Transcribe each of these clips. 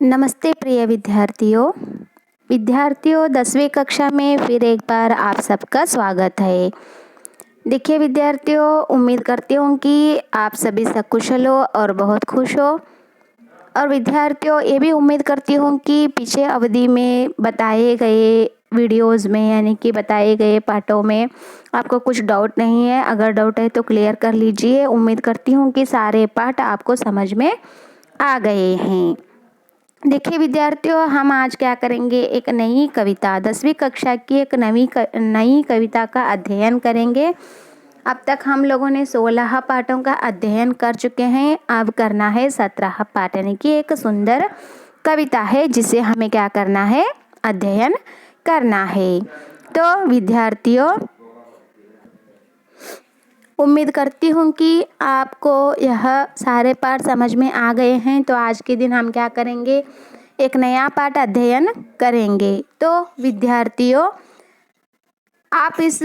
नमस्ते प्रिय विद्यार्थियों 10वीं कक्षा में फिर एक बार आप सबका स्वागत है। देखिए विद्यार्थियों, उम्मीद करती हूँ कि आप सभी सकुशल हो और बहुत खुश हो। और विद्यार्थियों, ये भी उम्मीद करती हूँ कि पीछे अवधि में बताए गए वीडियोस में यानी कि बताए गए पाठों में आपको कुछ डाउट नहीं है। अगर डाउट है तो क्लियर कर लीजिए। उम्मीद करती हूँ कि सारे पाठ आपको समझ में आ गए हैं। देखिए विद्यार्थियों, हम आज क्या करेंगे, एक नई कविता 10वीं कक्षा की एक नई कविता का अध्ययन करेंगे। अब तक हम लोगों ने 16 पाठों का अध्ययन कर चुके हैं। अब करना है 17 पाठ, यानी कि एक सुंदर कविता है जिसे हमें क्या करना है, अध्ययन करना है। तो विद्यार्थियों, उम्मीद करती हूँ कि आपको यह सारे पाठ समझ में आ गए हैं। तो आज के दिन हम क्या करेंगे, एक नया पाठ अध्ययन करेंगे। तो विद्यार्थियों, आप इस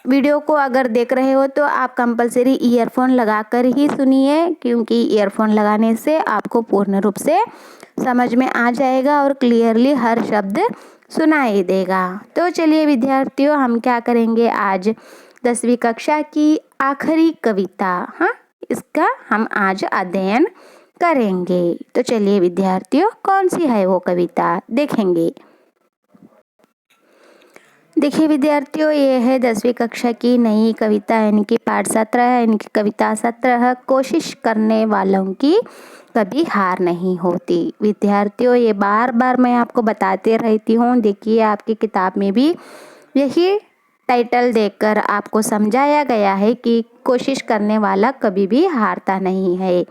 वीडियो को अगर देख रहे हो तो आप कंपलसरी ईयरफोन लगाकर ही सुनिए, क्योंकि ईयरफोन लगाने से आपको पूर्ण रूप से समझ में आ जाएगा और क्लियरली हर शब्द सुनाई देगा। तो चलिए विद्यार्थियों, हम क्या करेंगे, आज 10वीं कक्षा की आखिरी कविता, इसका हम आज अध्ययन करेंगे। तो चलिए विद्यार्थियों, कौन सी है वो कविता देखेंगे। देखिए विद्यार्थियों, ये है 10वीं कक्षा की नई कविता, यानी कि पाठ 17 है। इनकी कविता 17, कोशिश करने वालों की कभी हार नहीं होती। विद्यार्थियों, ये बार बार मैं आपको बताते रहती हूँ। देखिए आपकी किताब में भी यही टाइटल देकर आपको समझाया गया है कि कोशिश करने वाला कभी भी हारता नहीं है।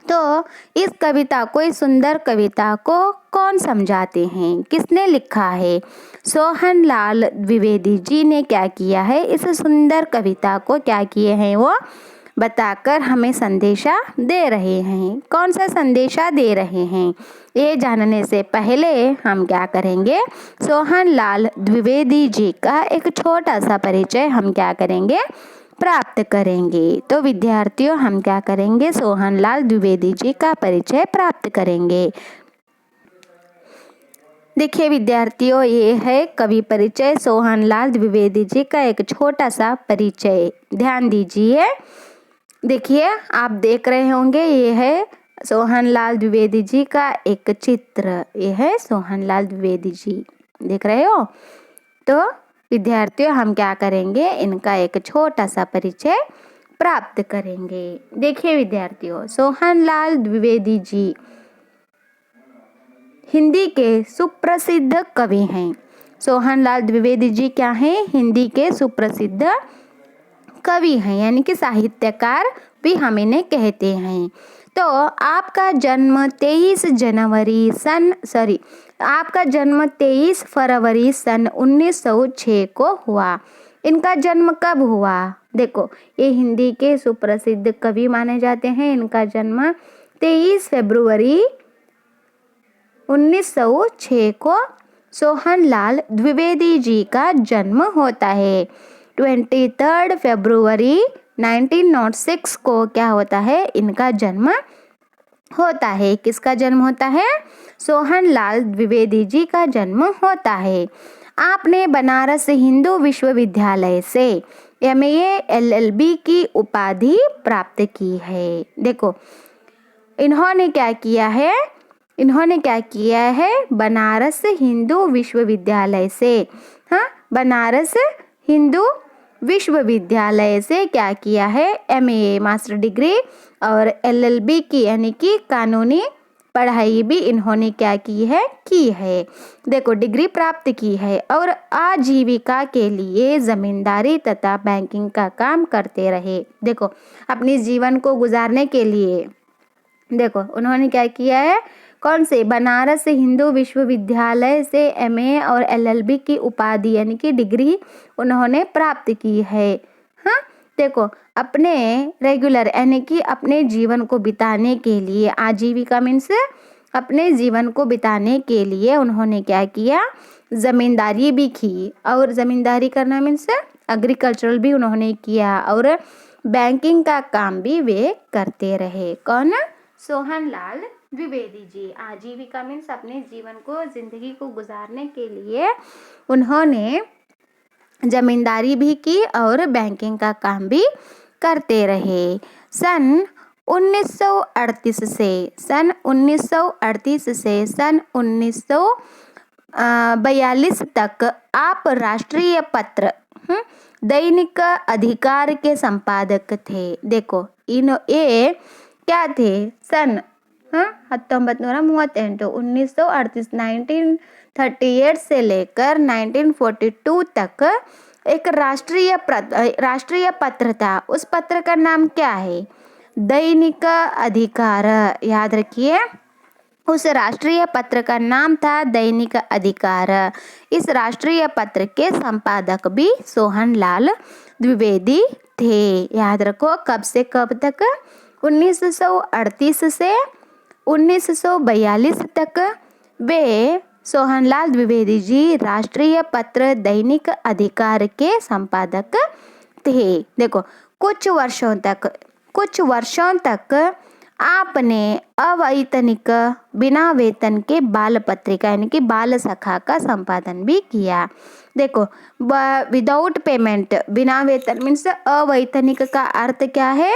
तो इस कविता को, इस सुंदर कविता को कौन समझाते हैं, किसने लिखा है? सोहन लाल द्विवेदी जी ने क्या किया है, इस सुंदर कविता को क्या किए हैं वो बताकर हमें संदेशा दे रहे हैं। कौन सा संदेशा दे रहे हैं, ये जानने से पहले हम क्या करेंगे, सोहन लाल द्विवेदी जी का एक छोटा सा परिचय हम क्या करेंगे, प्राप्त करेंगे। तो विद्यार्थियों, हम क्या करेंगे, सोहन लाल द्विवेदी जी का परिचय प्राप्त करेंगे। देखिए विद्यार्थियों, ये है कवि परिचय, सोहन लाल द्विवेदी जी का एक छोटा सा परिचय। ध्यान दीजिए। देखिए आप देख रहे होंगे, ये है सोहन लाल द्विवेदी जी का एक चित्र। ये है सोहन लाल द्विवेदी जी, देख रहे हो। तो विद्यार्थियों, हम क्या करेंगे, इनका एक छोटा सा परिचय प्राप्त करेंगे। देखिए विद्यार्थियों, सोहन लाल द्विवेदी जी हिंदी के सुप्रसिद्ध कवि हैं। सोहन लाल द्विवेदी जी क्या हैं, हिंदी के सुप्रसिद्ध कवि हैं, यानी कि साहित्यकार भी हम इन्हें कहते हैं। तो आपका जन्म 23 फरवरी सन 1906 को हुआ। इनका जन्म कब हुआ? देखो, ये हिंदी के सुप्रसिद्ध कवि माने जाते हैं। इनका जन्म 23 फरवरी 1906 को सोहन लाल द्विवेदी जी का जन्म होता है। 23 फरवरी 1906 को क्या होता है, इनका जन्म होता है। किसका जन्म होता है? सोहन लाल द्विवेदी जी का जन्म होता है। आपने बनारस हिंदू विश्वविद्यालय से MA LLB की उपाधि प्राप्त की है। देखो, इन्होंने क्या किया है, बनारस हिंदू विश्वविद्यालय से, बनारस हिंदू विश्वविद्यालय से क्या किया है, MA मास्टर डिग्री और LLB की यानी कि कानूनी पढ़ाई भी इन्होंने क्या की है। देखो, डिग्री प्राप्त की है और आजीविका के लिए जमींदारी तथा बैंकिंग का काम करते रहे। देखो, अपने जीवन को गुजारने के लिए देखो उन्होंने क्या किया है, कौन से, बनारस हिंदू विश्वविद्यालय से MA और LLB की उपाधि यानी कि डिग्री उन्होंने प्राप्त की है। देखो, अपने रेगुलर यानी कि अपने जीवन को बिताने के लिए, आजीविका मीन्स अपने जीवन को बिताने के लिए उन्होंने क्या किया, जमींदारी भी की। और जमींदारी करना मीन्स एग्रीकल्चरल भी उन्होंने किया और बैंकिंग का काम भी वे करते रहे। कौन? सोहन लाल द्विवेदी जी आजीविका मीन्स अपने जीवन को, जिंदगी को गुजारने के लिए उन्होंने जमींदारी भी की और बैंकिंग का काम भी करते रहे। सन 1938 से सन 1942 तक आप राष्ट्रीय पत्र दैनिक अधिकार के संपादक थे। देखो ये क्या थे? सन 1938 1938 से लेकर 1942 तक एक राष्ट्रीय पत्र था। उस पत्र का नाम क्या है? दैनिक अधिकार। याद रखिए, उस राष्ट्रीय पत्र का नाम था दैनिक अधिकार। इस राष्ट्रीय पत्र के संपादक भी सोहनलाल द्विवेदी थे। याद रखो, कब से कब तक? 1938 से 1942 तक वे सोहनलाल द्विवेदी जी राष्ट्रीय पत्र दैनिक अधिकार के संपादक थे। देखो, कुछ वर्षों तक आपने अवैतनिक बिना वेतन के बाल पत्रिका यानी कि बाल सखा का संपादन भी किया। देखो, विदाउट पेमेंट, बिना वेतन मीन्स अवैतनिक का अर्थ क्या है?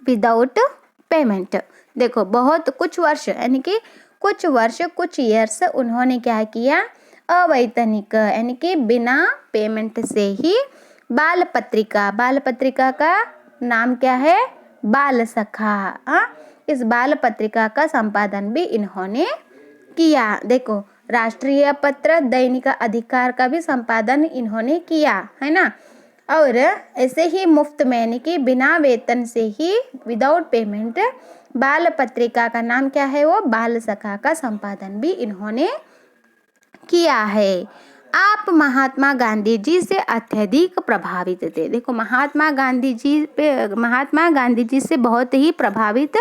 Without payment. देखो, बहुत कुछ वर्ष यानी कि कुछ ईयर्स उन्होंने क्या किया? अवैतनिक यानी कि बिना पेमेंट से ही बाल पत्रिका का नाम क्या है? बाल सखा। इस बाल पत्रिका का संपादन भी इन्होंने किया। देखो, राष्ट्रीय पत्र दैनिक अधिकार का भी संपादन इन्होंने किया, है ना। और ऐसे ही मुफ्त में यानी कि बिना वेतन से ही विदाउट पेमेंट बाल पत्रिका का नाम क्या है? वो बाल सखा का संपादन भी इन्होंने किया है। आप महात्मा गांधी जी से अत्यधिक प्रभावित थे। देखो, महात्मा गांधी जी से बहुत ही प्रभावित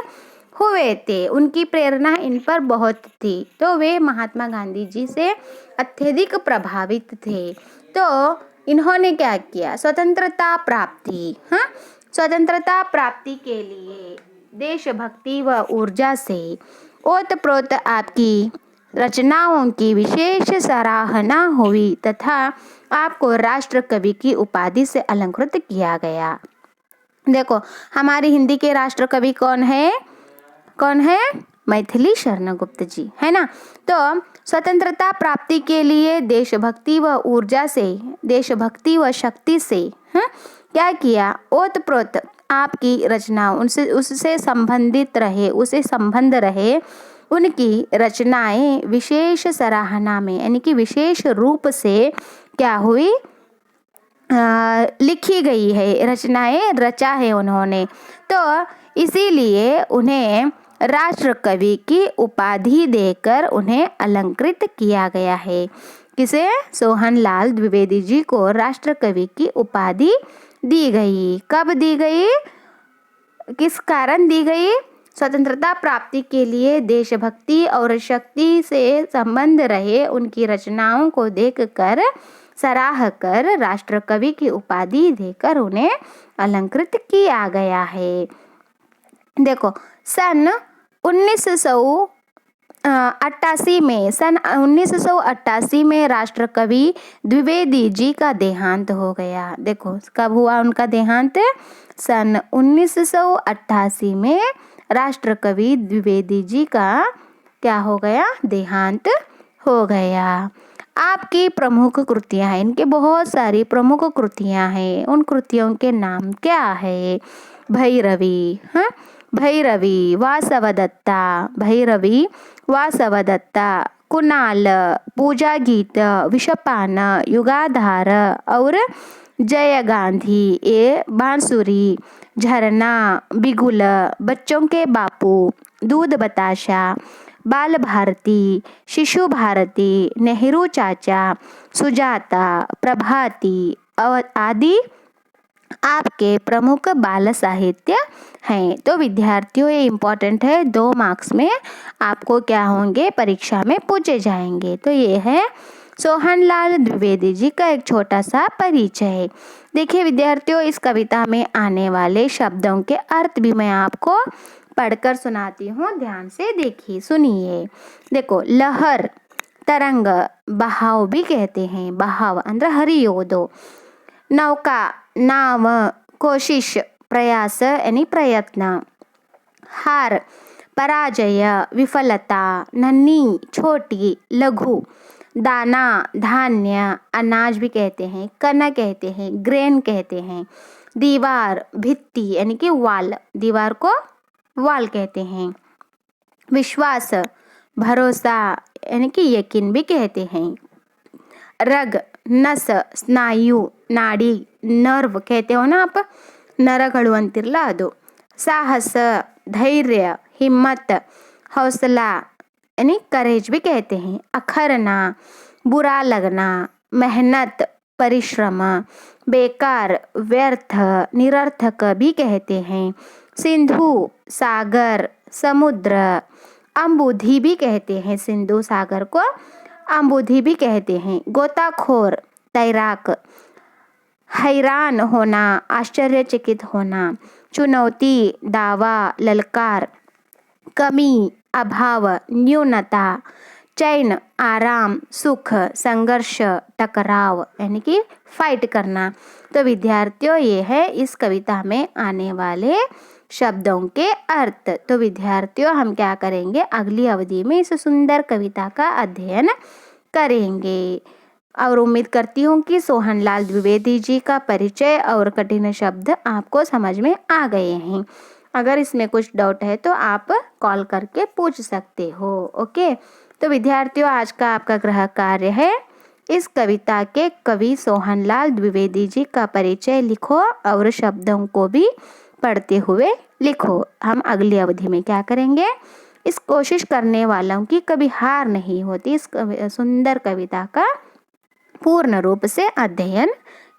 हुए थे, उनकी प्रेरणा इन पर बहुत थी, तो वे महात्मा गांधी जी से अत्यधिक प्रभावित थे। तो इन्होंने क्या किया? स्वतंत्रता प्राप्ति के लिए देशभक्ति व ऊर्जा से ओतप्रोत आपकी रचनाओं की विशेष सराहना हुई तथा आपको राष्ट्र कवि की उपाधि से अलंकृत किया गया। देखो, हमारी हिंदी के राष्ट्र कवि कौन है? मैथिली शरण गुप्त जी, है ना। तो स्वतंत्रता प्राप्ति के लिए देशभक्ति व ऊर्जा से, देशभक्ति व शक्ति से क्या किया? ओतप्रोत आपकी रचना उससे संबंध रहे उनकी रचनाएं विशेष सराहना में यानी कि विशेष रूप से क्या हुई? लिखी गई है, रचनाएं रचा है उन्होंने। तो इसीलिए उन्हें राष्ट्र कवि की उपाधि देकर उन्हें अलंकृत किया गया है। किसे? सोहनलाल द्विवेदी जी को राष्ट्र कवि की उपाधि दी गई। कब दी गई? किस कारण दी गई? स्वतंत्रता प्राप्ति के लिए देशभक्ति और शक्ति से संबंध रहे उनकी रचनाओं को देखकर, सराह कर राष्ट्र कवि की उपाधि देकर उन्हें अलंकृत किया गया है। देखो, सन 1988 में राष्ट्र कवि द्विवेदी जी का देहांत हो गया। देखो, कब हुआ उनका देहांत? सन 1988 में राष्ट्र कवि द्विवेदी जी का क्या हो गया? देहांत हो गया। आपकी प्रमुख कृतियां हैं, इनके बहुत सारी प्रमुख कृतियां हैं। उन कृतियों के नाम क्या है? भैरवी, भैरवी वासवदत्ता, कुणाल, पूजा गीत, विषपान, युगाधार और जय गांधी, ये बांसुरी, झरना, बिगुल, बच्चों के बापू, दूध बताशा, बाल भारती, शिशु भारती, नेहरू चाचा, सुजाता, प्रभाती आदि आपके प्रमुख बाल साहित्य हैं। तो विद्यार्थियों, ये इम्पोर्टेंट है, 2 मार्क्स में आपको क्या होंगे? परीक्षा में पूछे जाएंगे। तो ये है सोहनलाल द्विवेदी जी का एक छोटा सा परिचय। देखिए विद्यार्थियों, इस कविता में आने वाले शब्दों के अर्थ भी मैं आपको पढ़कर सुनाती हूँ, ध्यान से देखिए, सुनिए। देखो, लहर, तरंग, बहाव भी कहते हैं, बहाव ಅಂದ್ರೆ ಹರಿಯೋದು. नौका, नाव, कोशिश, प्रयास यानी प्रयत्न. हार, पराजय, विफलता. नन्ही, छोटी, लघु. दाना, धान्य, अनाज भी कहते हैं, कना कहते हैं, ग्रेन कहते हैं. दीवार, भित्ति यानी कि वाल, दीवार को वाल कहते हैं. विश्वास, भरोसा यानी कि यकीन भी कहते हैं. रग, नस, स्नायु, नाड़ी, नर्व कहते हो ना आप, ನರಗಳು ಅಂತಿರಲ್ಲ ಅದು. साहस, धैर्य, हिम्मत, हौसला यानी करेज भी कहते हैं. अखरना, बुरा लगना, मेहनत, परिश्रम. बेकार, व्यर्थ, निरर्थक भी कहते हैं. सिंधु, सागर, समुद्र. अम्बुधि भी कहते हैं, सिंधु सागर को अम्बुधि भी कहते हैं. गोताखोर, तैराक. हैरान होना, आश्चर्यचकित होना. चुनौती, दावा, ललकार. कमी, अभाव, न्यूनता. चैन, आराम, सुख. संघर्ष, टकराव यानी कि फाइट करना. तो विद्यार्थियों, ये है इस कविता में आने वाले शब्दों के अर्थ. तो विद्यार्थियों, हम क्या करेंगे, अगली अवधि में इस सुंदर कविता का अध्ययन करेंगे. और उम्मीद करती हूँ कि सोहनलाल द्विवेदी जी का परिचय और कठिन शब्द आपको समझ में आ गए हैं. अगर इसमें कुछ डाउट है तो आप कॉल करके पूछ सकते हो. ओके. तो विद्यार्थियों, आज का आपका गृह कार्य है, इस कविता के कवि सोहनलाल द्विवेदी जी का परिचय लिखो और शब्दों को भी पढ़ते हुए लिखो. हम अगली अवधि में क्या करेंगे, इस कोशिश करने वालों की कभी हार नहीं होती, इस सुंदर कविता का पूर्ण रूप से अध्ययन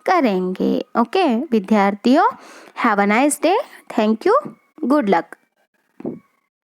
करेंगे. ओके विद्यार्थियों, have a nice day. Thank you. Good luck.